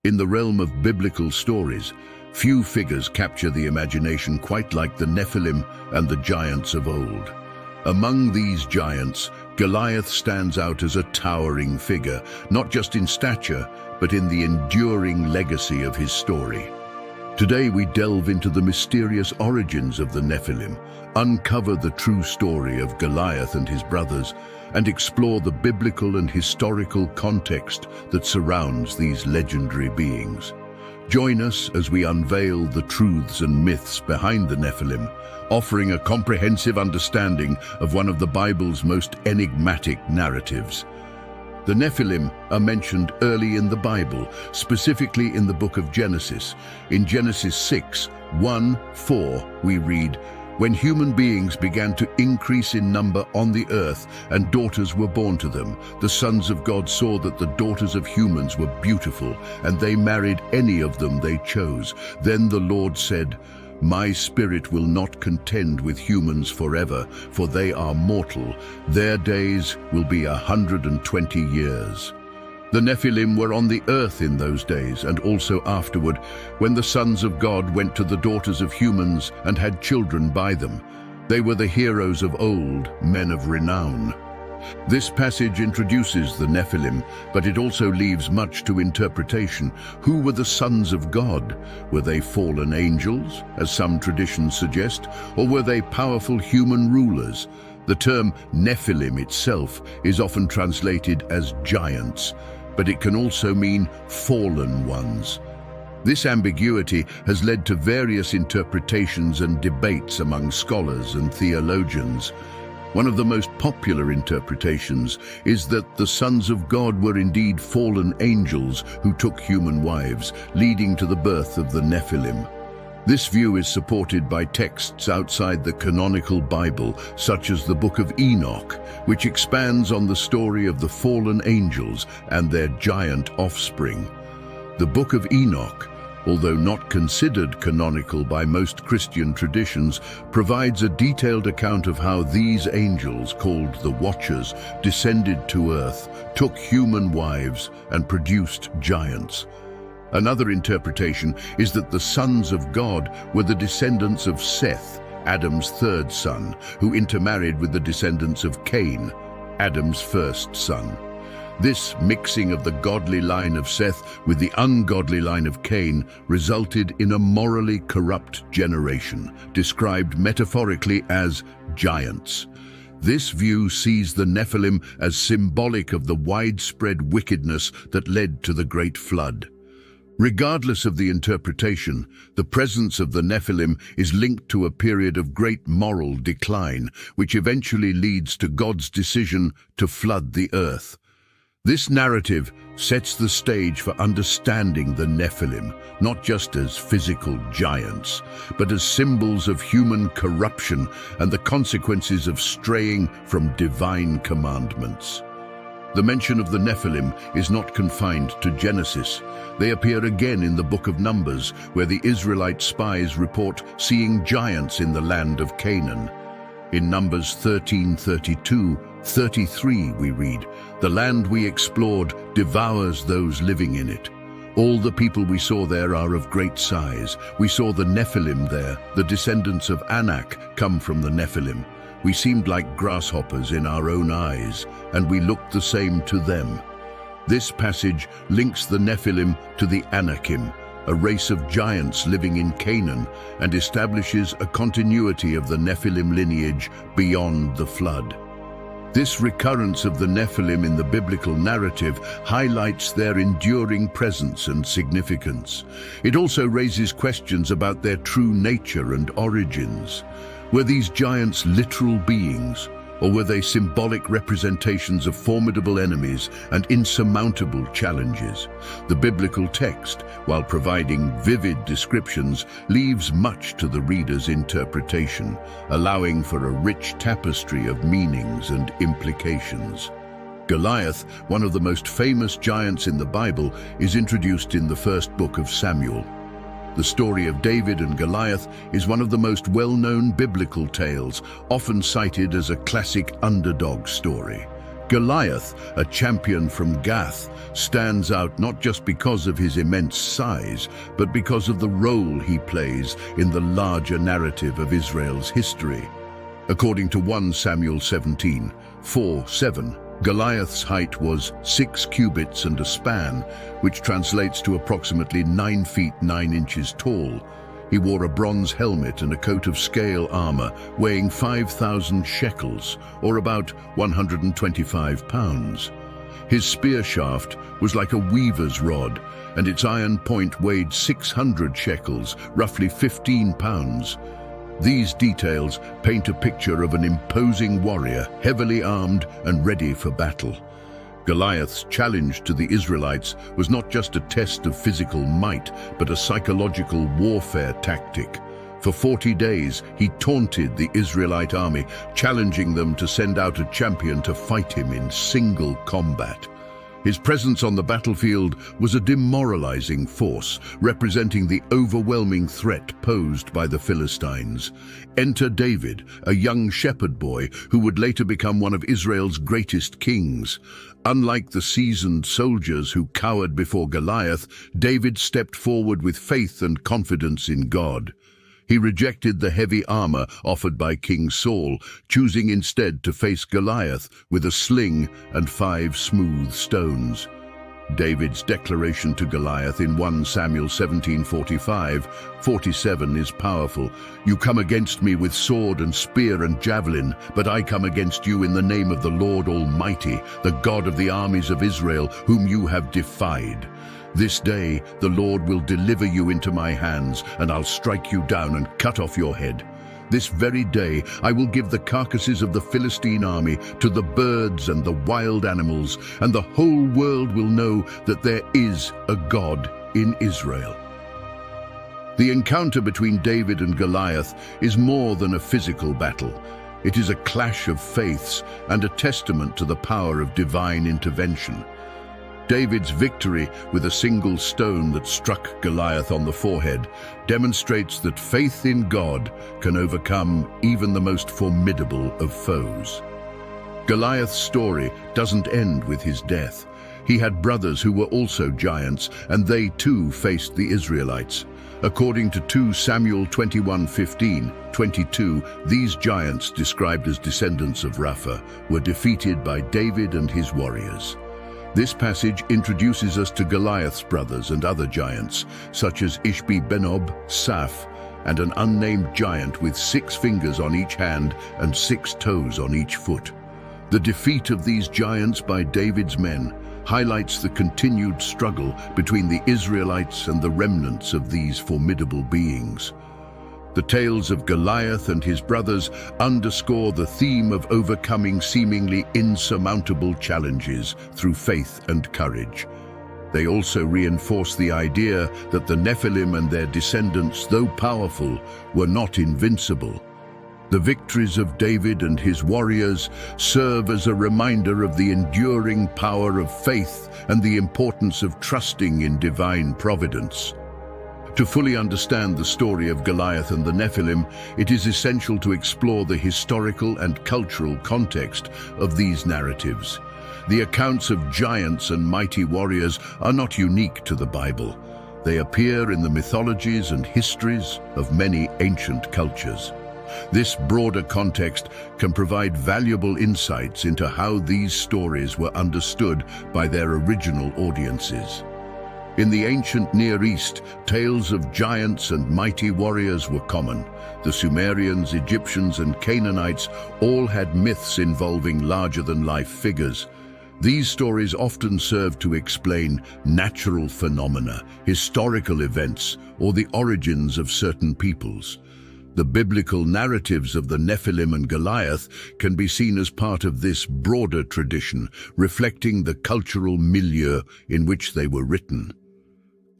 In the realm of biblical stories, few figures capture the imagination quite like the Nephilim and the giants of old. Among these giants, Goliath stands out as a towering figure, not just in stature, but in the enduring legacy of his story. Today we delve into the mysterious origins of the Nephilim, uncover the true story of Goliath and his brothers, and explore the biblical and historical context that surrounds these legendary beings. Join us as we unveil the truths and myths behind the Nephilim, offering a comprehensive understanding of one of the Bible's most enigmatic narratives. The Nephilim are mentioned early in the Bible, specifically in the book of Genesis. In Genesis 6:1-4, we read, "When human beings began to increase in number on the earth, and daughters were born to them, the sons of God saw that the daughters of humans were beautiful, and they married any of them they chose. Then the Lord said, 'My spirit will not contend with humans forever, for they are mortal. Their days will be 120 years. The Nephilim were on the earth in those days, and also afterward, when the sons of God went to the daughters of humans and had children by them. They were the heroes of old, men of renown." This passage introduces the Nephilim, but it also leaves much to interpretation. Who were the sons of God? Were they fallen angels, as some traditions suggest, or were they powerful human rulers? The term Nephilim itself is often translated as giants, but it can also mean fallen ones. This ambiguity has led to various interpretations and debates among scholars and theologians. One of the most popular interpretations is that the sons of God were indeed fallen angels who took human wives, leading to the birth of the Nephilim. This view is supported by texts outside the canonical Bible, such as the Book of Enoch, which expands on the story of the fallen angels and their giant offspring. The Book of Enoch, although not considered canonical by most Christian traditions, provides a detailed account of how these angels, called the Watchers, descended to earth, took human wives, and produced giants. Another interpretation is that the sons of God were the descendants of Seth, Adam's third son, who intermarried with the descendants of Cain, Adam's first son. This mixing of the godly line of Seth with the ungodly line of Cain resulted in a morally corrupt generation, described metaphorically as giants. This view sees the Nephilim as symbolic of the widespread wickedness that led to the Great Flood. Regardless of the interpretation, the presence of the Nephilim is linked to a period of great moral decline, which eventually leads to God's decision to flood the earth. This narrative sets the stage for understanding the Nephilim, not just as physical giants, but as symbols of human corruption and the consequences of straying from divine commandments. The mention of the Nephilim is not confined to Genesis. They appear again in the book of Numbers, where the Israelite spies report seeing giants in the land of Canaan. In Numbers 13:32-33 we read, "The land we explored devours those living in it. All the people we saw there are of great size. We saw the Nephilim there, the descendants of Anak come from the Nephilim. We seemed like grasshoppers in our own eyes, and we looked the same to them." This passage links the Nephilim to the Anakim, a race of giants living in Canaan, and establishes a continuity of the Nephilim lineage beyond the flood. This recurrence of the Nephilim in the biblical narrative highlights their enduring presence and significance. It also raises questions about their true nature and origins. Were these giants literal beings, or were they symbolic representations of formidable enemies and insurmountable challenges? The biblical text, while providing vivid descriptions, leaves much to the reader's interpretation, allowing for a rich tapestry of meanings and implications. Goliath, one of the most famous giants in the Bible, is introduced in the first book of Samuel. The story of David and Goliath is one of the most well-known biblical tales, often cited as a classic underdog story. Goliath, a champion from Gath, stands out not just because of his immense size, but because of the role he plays in the larger narrative of Israel's history. According to 1 Samuel 17:4-7, Goliath's height was 6 cubits and a span, which translates to approximately 9 feet 9 inches tall. He wore a bronze helmet and a coat of scale armor weighing 5,000 shekels, or about 125 pounds. His spear shaft was like a weaver's rod, and its iron point weighed 600 shekels, roughly 15 pounds. These details paint a picture of an imposing warrior, heavily armed and ready for battle. Goliath's challenge to the Israelites was not just a test of physical might, but a psychological warfare tactic. For 40 days, he taunted the Israelite army, challenging them to send out a champion to fight him in single combat. His presence on the battlefield was a demoralizing force, representing the overwhelming threat posed by the Philistines. Enter David, a young shepherd boy who would later become one of Israel's greatest kings. Unlike the seasoned soldiers who cowered before Goliath, David stepped forward with faith and confidence in God. He rejected the heavy armor offered by King Saul, choosing instead to face Goliath with a sling and 5 smooth stones. David's declaration to Goliath in 1 Samuel 17:45-47 is powerful. "You come against me with sword and spear and javelin, but I come against you in the name of the Lord Almighty, the God of the armies of Israel, whom you have defied. This day the Lord will deliver you into my hands, and I'll strike you down and cut off your head. This very day I will give the carcasses of the Philistine army to the birds and the wild animals, and the whole world will know that there is a God in Israel." The encounter between David and Goliath is more than a physical battle. It is a clash of faiths and a testament to the power of divine intervention. David's victory with a single stone that struck Goliath on the forehead demonstrates that faith in God can overcome even the most formidable of foes. Goliath's story doesn't end with his death. He had brothers who were also giants, and they too faced the Israelites. According to 2 Samuel 21:15-22, these giants, described as descendants of Rapha, were defeated by David and his warriors. This passage introduces us to Goliath's brothers and other giants, such as Ishbi-Benob, Saph, and an unnamed giant with 6 fingers on each hand and 6 toes on each foot. The defeat of these giants by David's men highlights the continued struggle between the Israelites and the remnants of these formidable beings. The tales of Goliath and his brothers underscore the theme of overcoming seemingly insurmountable challenges through faith and courage. They also reinforce the idea that the Nephilim and their descendants, though powerful, were not invincible. The victories of David and his warriors serve as a reminder of the enduring power of faith and the importance of trusting in divine providence. To fully understand the story of Goliath and the Nephilim, it is essential to explore the historical and cultural context of these narratives. The accounts of giants and mighty warriors are not unique to the Bible. They appear in the mythologies and histories of many ancient cultures. This broader context can provide valuable insights into how these stories were understood by their original audiences. In the ancient Near East, tales of giants and mighty warriors were common. The Sumerians, Egyptians, and Canaanites all had myths involving larger-than-life figures. These stories often served to explain natural phenomena, historical events, or the origins of certain peoples. The biblical narratives of the Nephilim and Goliath can be seen as part of this broader tradition, reflecting the cultural milieu in which they were written.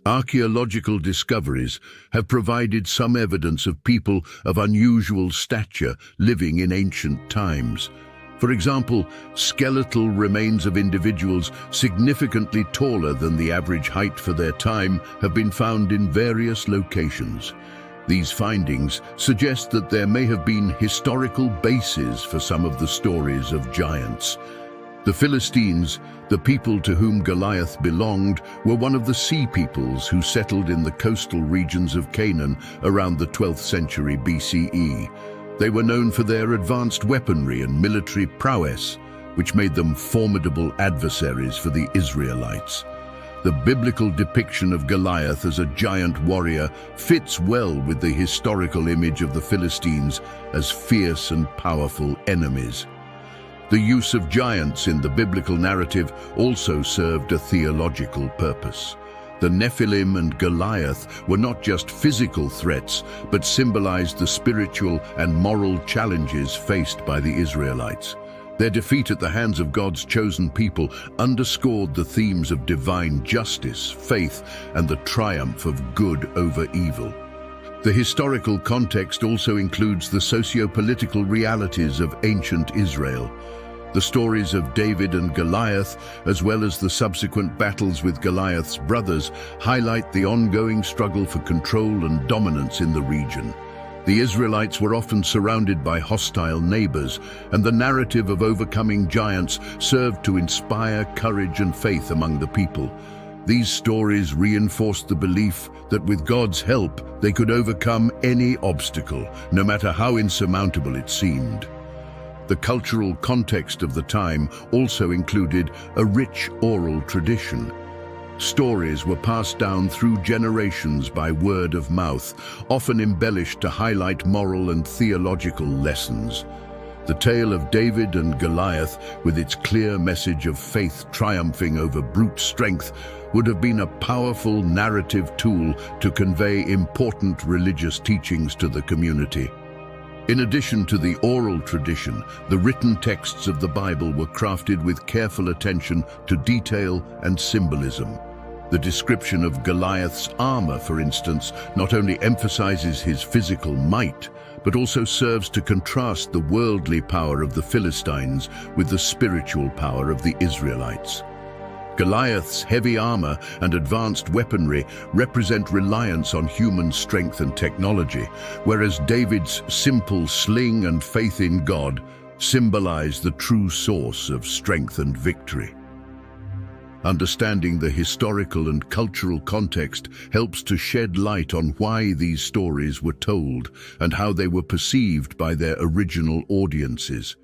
Archaeological discoveries have provided some evidence of people of unusual stature living in ancient times. For example, skeletal remains of individuals significantly taller than the average height for their time have been found in various locations. These findings suggest that there may have been historical bases for some of the stories of giants. The Philistines, the people to whom Goliath belonged, were one of the sea peoples who settled in the coastal regions of Canaan around the 12th century BCE. They were known for their advanced weaponry and military prowess, which made them formidable adversaries for the Israelites. The biblical depiction of Goliath as a giant warrior fits well with the historical image of the Philistines as fierce and powerful enemies. The use of giants in the biblical narrative also served a theological purpose. The Nephilim and Goliath were not just physical threats, but symbolized the spiritual and moral challenges faced by the Israelites. Their defeat at the hands of God's chosen people underscored the themes of divine justice, faith, and the triumph of good over evil. The historical context also includes the socio-political realities of ancient Israel. The stories of David and Goliath, as well as the subsequent battles with Goliath's brothers, highlight the ongoing struggle for control and dominance in the region. The Israelites were often surrounded by hostile neighbors, and the narrative of overcoming giants served to inspire courage and faith among the people. These stories reinforced the belief that with God's help, they could overcome any obstacle, no matter how insurmountable it seemed. The cultural context of the time also included a rich oral tradition. Stories were passed down through generations by word of mouth, often embellished to highlight moral and theological lessons. The tale of David and Goliath, with its clear message of faith triumphing over brute strength, would have been a powerful narrative tool to convey important religious teachings to the community. In addition to the oral tradition, the written texts of the Bible were crafted with careful attention to detail and symbolism. The description of Goliath's armor, for instance, not only emphasizes his physical might, but also serves to contrast the worldly power of the Philistines with the spiritual power of the Israelites. Goliath's heavy armor and advanced weaponry represent reliance on human strength and technology, whereas David's simple sling and faith in God symbolize the true source of strength and victory. Understanding the historical and cultural context helps to shed light on why these stories were told and how they were perceived by their original audiences.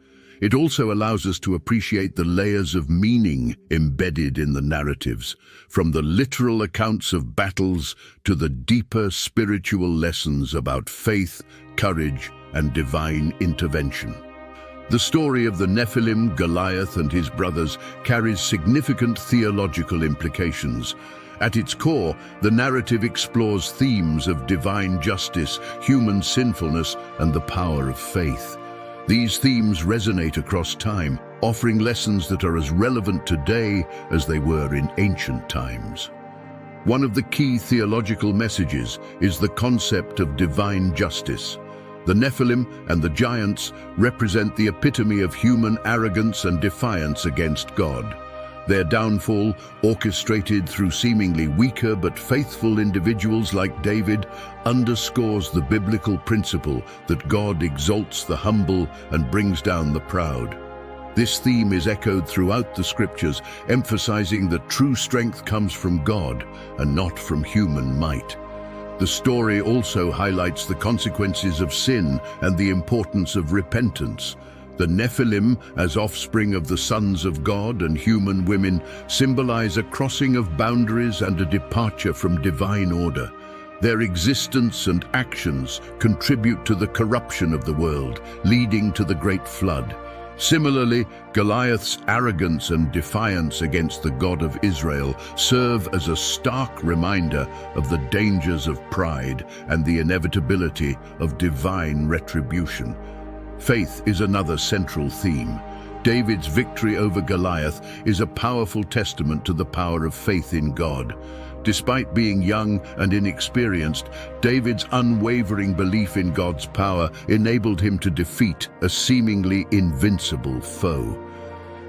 It also allows us to appreciate the layers of meaning embedded in the narratives, from the literal accounts of battles to the deeper spiritual lessons about faith, courage, and divine intervention. The story of the Nephilim, Goliath, and his brothers carries significant theological implications. At its core, the narrative explores themes of divine justice, human sinfulness, and the power of faith. These themes resonate across time, offering lessons that are as relevant today as they were in ancient times. One of the key theological messages is the concept of divine justice. The Nephilim and the giants represent the epitome of human arrogance and defiance against God. Their downfall, orchestrated through seemingly weaker but faithful individuals like David, underscores the biblical principle that God exalts the humble and brings down the proud. This theme is echoed throughout the scriptures, emphasizing that true strength comes from God and not from human might. The story also highlights the consequences of sin and the importance of repentance. The Nephilim, as offspring of the sons of God and human women, symbolize a crossing of boundaries and a departure from divine order. Their existence and actions contribute to the corruption of the world, leading to the Great Flood. Similarly, Goliath's arrogance and defiance against the God of Israel serve as a stark reminder of the dangers of pride and the inevitability of divine retribution. Faith is another central theme. David's victory over Goliath is a powerful testament to the power of faith in God. Despite being young and inexperienced, David's unwavering belief in God's power enabled him to defeat a seemingly invincible foe.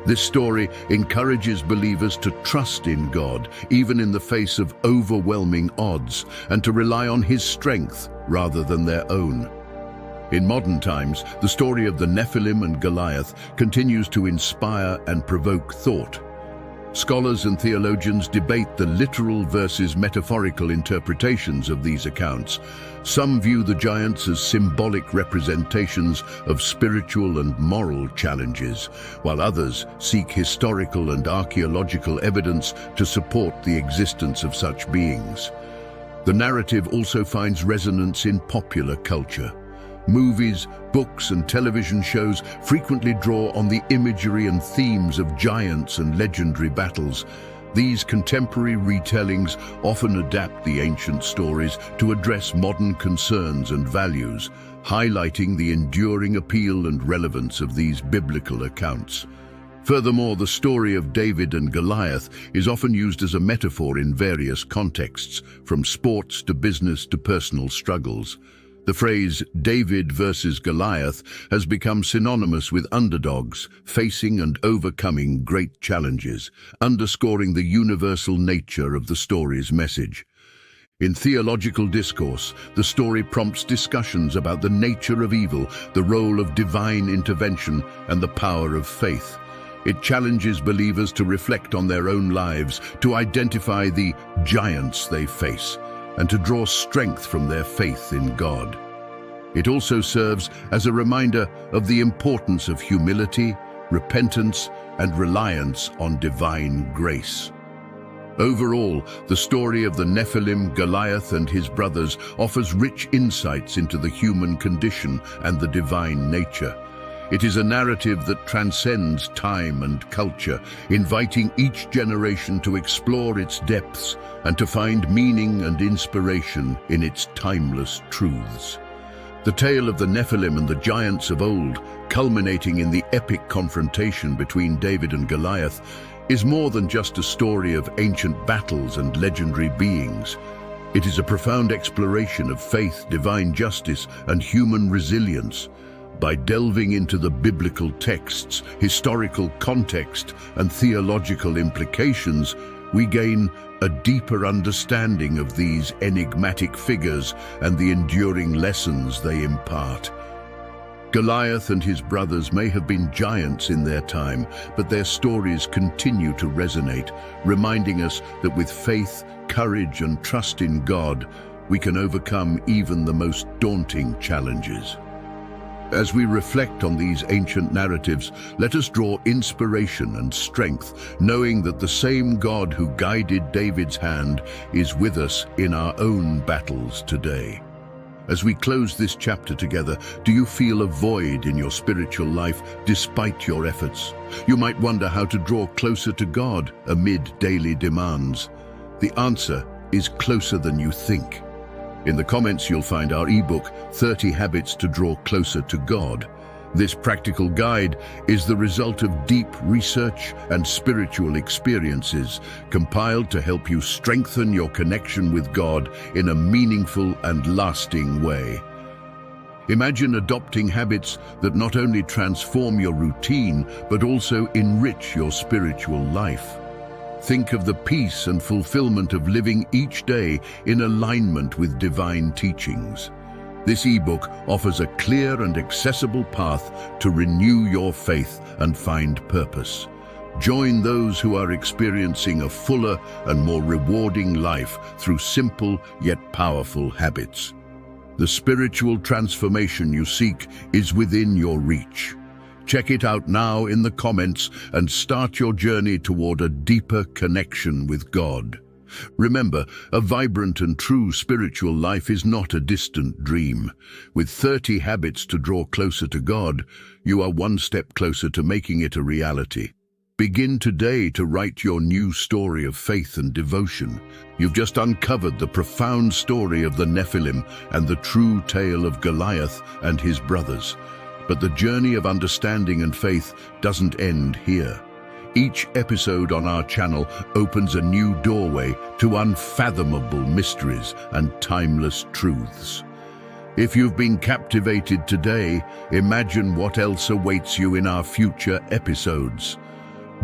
This story encourages believers to trust in God, even in the face of overwhelming odds, and to rely on His strength rather than their own. In modern times, the story of the Nephilim and Goliath continues to inspire and provoke thought. Scholars and theologians debate the literal versus metaphorical interpretations of these accounts. Some view the giants as symbolic representations of spiritual and moral challenges, while others seek historical and archaeological evidence to support the existence of such beings. The narrative also finds resonance in popular culture. Movies, books, and television shows frequently draw on the imagery and themes of giants and legendary battles. These contemporary retellings often adapt the ancient stories to address modern concerns and values, highlighting the enduring appeal and relevance of these biblical accounts. Furthermore, the story of David and Goliath is often used as a metaphor in various contexts, from sports to business to personal struggles. The phrase David versus Goliath has become synonymous with underdogs facing and overcoming great challenges, underscoring the universal nature of the story's message. In theological discourse, the story prompts discussions about the nature of evil, the role of divine intervention, and the power of faith. It challenges believers to reflect on their own lives, to identify the giants they face, and to draw strength from their faith in God. It also serves as a reminder of the importance of humility, repentance, and reliance on divine grace. Overall, the story of the Nephilim, Goliath, and his brothers offers rich insights into the human condition and the divine nature. It is a narrative that transcends time and culture, inviting each generation to explore its depths and to find meaning and inspiration in its timeless truths. The tale of the Nephilim and the giants of old, culminating in the epic confrontation between David and Goliath, is more than just a story of ancient battles and legendary beings. It is a profound exploration of faith, divine justice, and human resilience. By delving into the biblical texts, historical context, and theological implications, we gain a deeper understanding of these enigmatic figures and the enduring lessons they impart. Goliath and his brothers may have been giants in their time, but their stories continue to resonate, reminding us that with faith, courage, and trust in God, we can overcome even the most daunting challenges. As we reflect on these ancient narratives, let us draw inspiration and strength, knowing that the same God who guided David's hand is with us in our own battles today. As we close this chapter together, do you feel a void in your spiritual life despite your efforts? You might wonder how to draw closer to God amid daily demands. The answer is closer than you think. In the comments, you'll find our ebook, 30 Habits to Draw Closer to God. This practical guide is the result of deep research and spiritual experiences, compiled to help you strengthen your connection with God in a meaningful and lasting way. Imagine adopting habits that not only transform your routine, but also enrich your spiritual life. Think of the peace and fulfillment of living each day in alignment with divine teachings. This ebook offers a clear and accessible path to renew your faith and find purpose. Join those who are experiencing a fuller and more rewarding life through simple yet powerful habits. The spiritual transformation you seek is within your reach. Check it out now in the comments and start your journey toward a deeper connection with God. Remember, a vibrant and true spiritual life is not a distant dream. With 30 habits to draw closer to God, you are one step closer to making it a reality. Begin today to write your new story of faith and devotion. You've just uncovered the profound story of the Nephilim and the true tale of Goliath and his brothers. But the journey of understanding and faith doesn't end here. Each episode on our channel opens a new doorway to unfathomable mysteries and timeless truths. If you've been captivated today, imagine what else awaits you in our future episodes.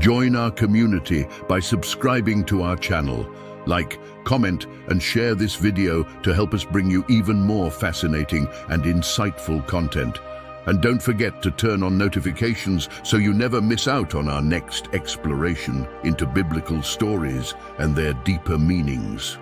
Join our community by subscribing to our channel, Like, comment, and share this video to help us bring you even more fascinating and insightful content. And don't forget to turn on notifications so you never miss out on our next exploration into biblical stories and their deeper meanings.